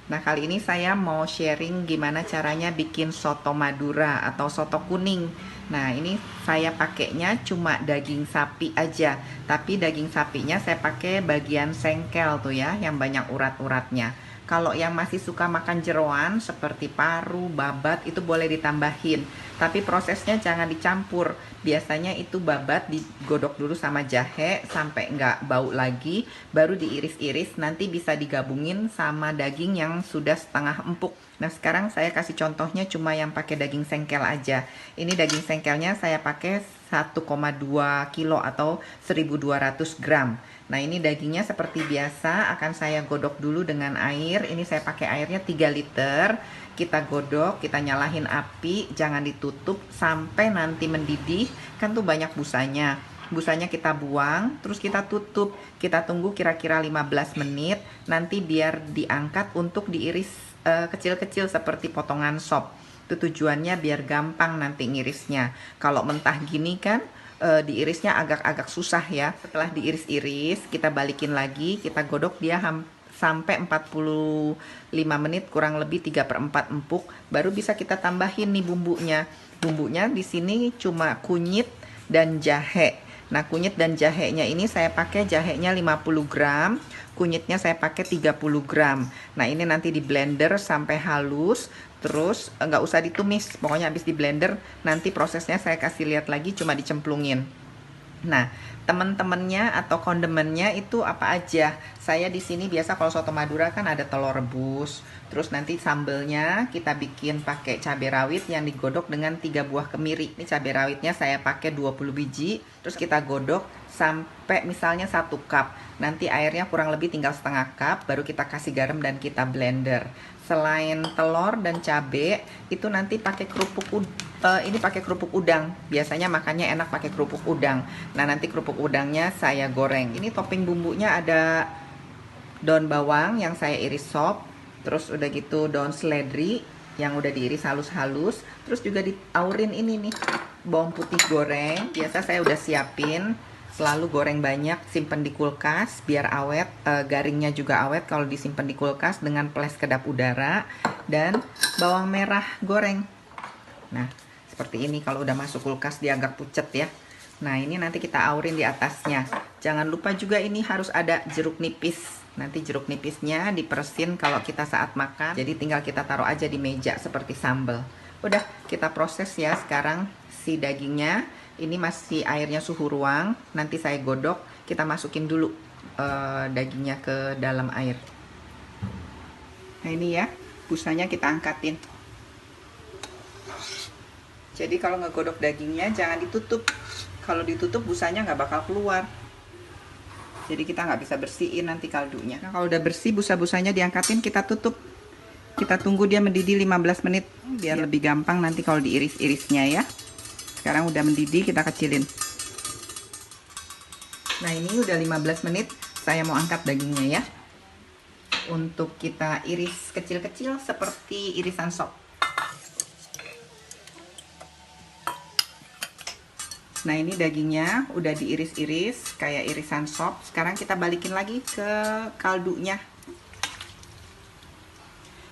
Nah, kali ini saya mau sharing gimana caranya bikin soto Madura atau soto kuning. Nah, ini saya pakainya cuma daging sapi aja. Tapi daging sapinya saya pakai bagian sengkel tuh ya, yang banyak urat-uratnya. Kalau yang masih suka makan jeroan seperti paru, babat itu boleh ditambahin. Tapi prosesnya jangan dicampur. Biasanya itu babat digodok dulu sama jahe sampai nggak bau lagi, baru diiris-iris, nanti bisa digabungin sama daging yang sudah setengah empuk. Nah, sekarang saya kasih contohnya cuma yang pakai daging sengkel aja. Ini daging sengkelnya saya pakai 1,2 kilo atau 1200 gram. Nah, ini dagingnya seperti biasa akan saya godok dulu dengan air. Ini saya pakai airnya 3 liter. Kita godok, kita nyalahin api, jangan ditutup sampai nanti mendidih. Kan tuh banyak busanya. Busanya kita buang, terus kita tutup. Kita tunggu kira-kira 15 menit. Nanti biar diangkat untuk diiris kecil-kecil seperti potongan sop. Itu tujuannya biar gampang nanti ngirisnya. Kalau mentah gini kan diirisnya agak-agak susah ya. Setelah diiris-iris, kita balikin lagi, kita godok dia sampai 45 menit, kurang lebih 3/4 empuk, baru bisa kita tambahin nih bumbunya. Bumbunya di sini cuma kunyit dan jahe. Nah, kunyit dan jahenya ini saya pakai jahenya 50 gram, kunyitnya saya pakai 30 gram. Nah, ini nanti di blender sampai halus, terus nggak usah ditumis, pokoknya habis di blender nanti prosesnya saya kasih lihat lagi, cuma dicemplungin. Nah, temen-temennya atau kondemennya itu apa aja? Saya di sini biasa kalau soto Madura kan ada telur rebus, terus nanti sambelnya kita bikin pakai cabai rawit yang digodok dengan 3 buah kemiri. Ini cabai rawitnya saya pakai 20 biji, terus kita godok sampai misalnya 1 cup. Nanti airnya kurang lebih tinggal setengah cup, baru kita kasih garam dan kita blender. Selain telur dan cabai, itu nanti pakai ini pakai kerupuk udang. Biasanya makannya enak pakai kerupuk udang. Nah, nanti kerupuk udangnya saya goreng. Ini topping bumbunya ada daun bawang yang saya iris sop, terus udah gitu daun seledri yang udah diiris halus-halus, terus juga diaurin ini nih bawang putih goreng. Biasa saya udah siapin, selalu goreng banyak, simpen di kulkas biar awet, garingnya juga awet kalau disimpan di kulkas dengan peles kedap udara, dan bawang merah goreng. Nah, seperti ini kalau udah masuk kulkas dia agak pucet ya. Nah, ini nanti kita aurin di atasnya. Jangan lupa juga ini harus ada jeruk nipis. Nanti jeruk nipisnya diperesin kalau kita saat makan. Jadi tinggal kita taruh aja di meja seperti sambal. Udah, kita proses ya sekarang si dagingnya. Ini masih airnya suhu ruang. Nanti saya godok, kita masukin dulu dagingnya ke dalam air. Nah, ini ya, busanya kita angkatin. Jadi kalau ngegodok dagingnya jangan ditutup. Kalau ditutup busanya nggak bakal keluar. Jadi kita nggak bisa bersihin nanti kaldunya. Nah, kalau udah bersih busa-busanya diangkatin, kita tutup. Kita tunggu dia mendidih 15 menit biar lebih gampang nanti kalau diiris-irisnya ya. Sekarang udah mendidih, kita kecilin. Nah, ini udah 15 menit, saya mau angkat dagingnya ya. Untuk kita iris kecil-kecil seperti irisan sop. Nah, ini dagingnya udah diiris-iris kayak irisan sop. Sekarang kita balikin lagi ke kaldunya.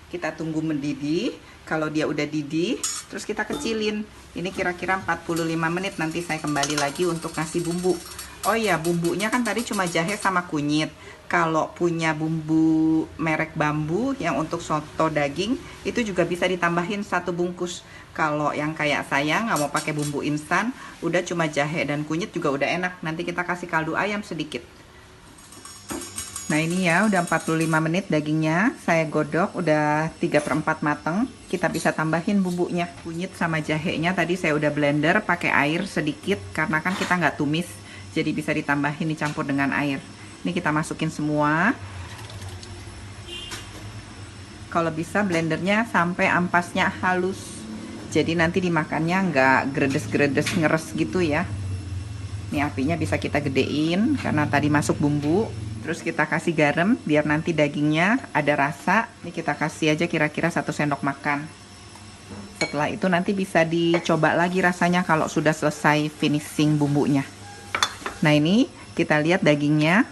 Kita tunggu mendidih. Kalau dia udah didih, terus kita kecilin. Ini kira-kira 45 menit, nanti saya kembali lagi untuk kasih bumbu. Oh ya, bumbunya kan tadi cuma jahe sama kunyit. Kalau punya bumbu merek Bambu yang untuk soto daging, itu juga bisa ditambahin 1 bungkus. Kalau yang kayak saya nggak mau pakai bumbu instan, udah cuma jahe dan kunyit juga udah enak. Nanti kita kasih kaldu ayam sedikit. Nah, ini ya udah 45 menit dagingnya saya godok, udah 3/4 mateng. Kita bisa tambahin bumbunya. Kunyit sama jahenya tadi saya udah blender pakai air sedikit karena kan kita nggak tumis. Jadi bisa ditambahin, dicampur dengan air. Ini kita masukin semua. Kalau bisa blendernya sampai ampasnya halus. Jadi nanti dimakannya nggak gredes-gredes ngeres gitu ya. Ini apinya bisa kita gedein karena tadi masuk bumbu. Terus kita kasih garam biar nanti dagingnya ada rasa. Ini kita kasih aja kira-kira 1 sendok makan. Setelah itu nanti bisa dicoba lagi rasanya kalau sudah selesai finishing bumbunya. Nah, ini kita lihat dagingnya.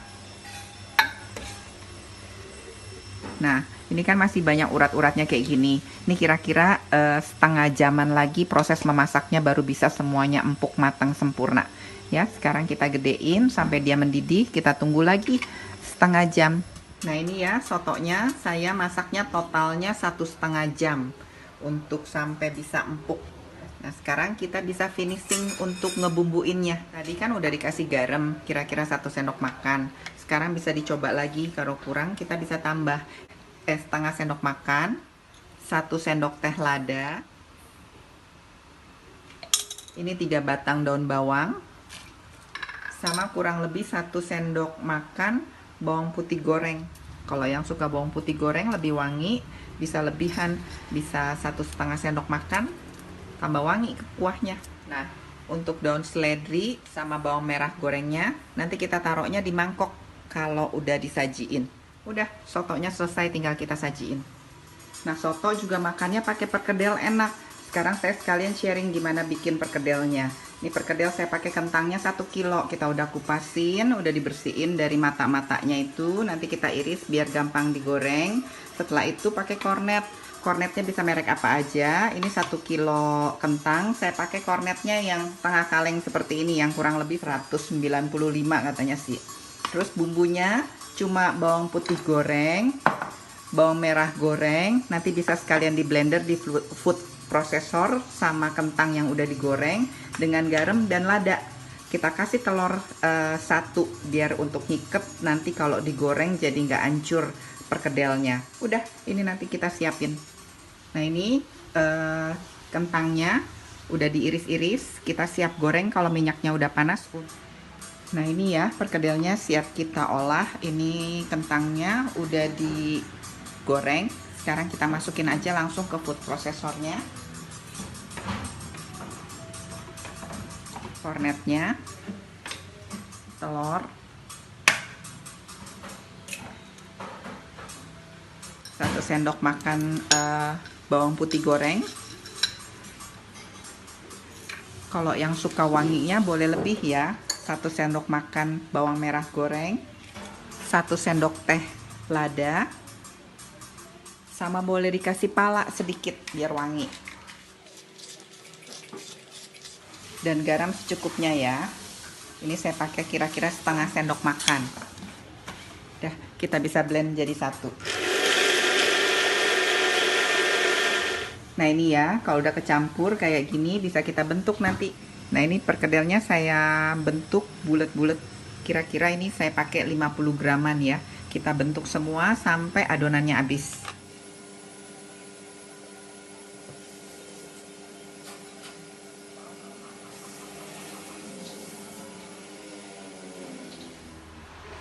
Nah, Ini kan masih banyak urat-uratnya kayak gini. Ini kira-kira setengah jaman lagi proses memasaknya baru bisa semuanya empuk matang sempurna. Ya, sekarang kita gedein sampai dia mendidih. Kita tunggu lagi setengah jam. Nah ini ya sotonya, saya masaknya totalnya 1,5 jam untuk sampai bisa empuk. Nah sekarang kita bisa finishing untuk ngebumbuinnya. Tadi kan udah dikasih garam kira-kira 1 sendok makan. Sekarang bisa dicoba lagi, kalau kurang kita bisa tambah setengah sendok makan, 1 sendok teh lada, ini 3 batang daun bawang, sama kurang lebih 1 sendok makan bawang putih goreng. Kalau yang suka bawang putih goreng lebih wangi, bisa lebihan, bisa 1,5 sendok makan, tambah wangi ke kuahnya. Nah, untuk daun seledri sama bawang merah gorengnya, nanti kita taruhnya di mangkok kalau udah disajiin. Udah, sotonya selesai, tinggal kita sajiin. Nah, soto juga makannya pakai perkedel enak. Sekarang saya sekalian sharing gimana bikin perkedelnya. Ini perkedel saya pakai kentangnya 1 kilo. Kita udah kupasin, udah dibersihin dari mata-matanya itu. Nanti kita iris biar gampang digoreng. Setelah itu pakai kornet. Kornetnya bisa merek apa aja. Ini 1 kilo kentang. Saya pakai kornetnya yang tengah kaleng seperti ini, yang kurang lebih 195 katanya sih. Terus bumbunya cuma bawang putih goreng, bawang merah goreng, nanti bisa sekalian di blender di food processor sama kentang yang udah digoreng dengan garam dan lada. Kita kasih telur 1 biar untuk ngiket, nanti kalau digoreng jadi nggak hancur perkedelnya. Udah, ini nanti kita siapin. Nah ini kentangnya udah diiris-iris, kita siap goreng kalau minyaknya udah panas. Nah ini ya perkedelnya siap kita olah. Ini kentangnya udah digoreng. Sekarang kita masukin aja langsung ke food prosesornya. Kornetnya, telur, 1 sendok makan bawang putih goreng. Kalau yang suka wanginya boleh lebih ya, 1 sendok makan bawang merah goreng, 1 sendok teh lada, sama boleh dikasih pala sedikit biar wangi. Dan garam secukupnya ya. Ini saya pakai kira-kira setengah sendok makan. Udah, kita bisa blend jadi satu. Nah ini ya, kalau udah kecampur kayak gini bisa kita bentuk nanti. Nah ini perkedelnya saya bentuk bulat-bulat. Kira-kira ini saya pakai 50 graman ya. Kita bentuk semua sampai adonannya habis.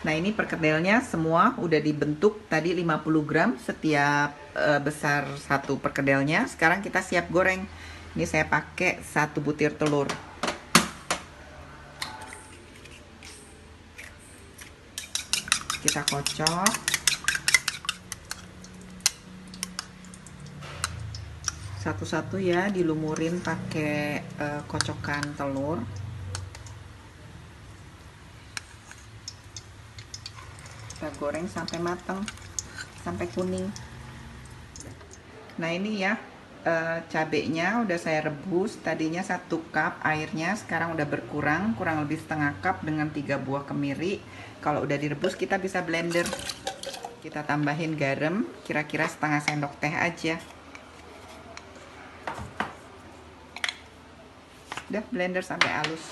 Nah ini perkedelnya semua udah dibentuk tadi 50 gram setiap besar satu perkedelnya. Sekarang kita siap goreng. Ini saya pakai 1 butir telur. Kita kocok. Satu-satu ya, dilumurin pakai kocokan telur. Kita goreng sampai matang, sampai kuning. Nah ini ya cabenya udah saya rebus. Tadinya 1 cup airnya, sekarang udah berkurang, kurang lebih setengah cup dengan 3 buah kemiri. Kalau udah direbus kita bisa blender. Kita tambahin garam kira-kira setengah sendok teh aja. Udah blender sampai halus.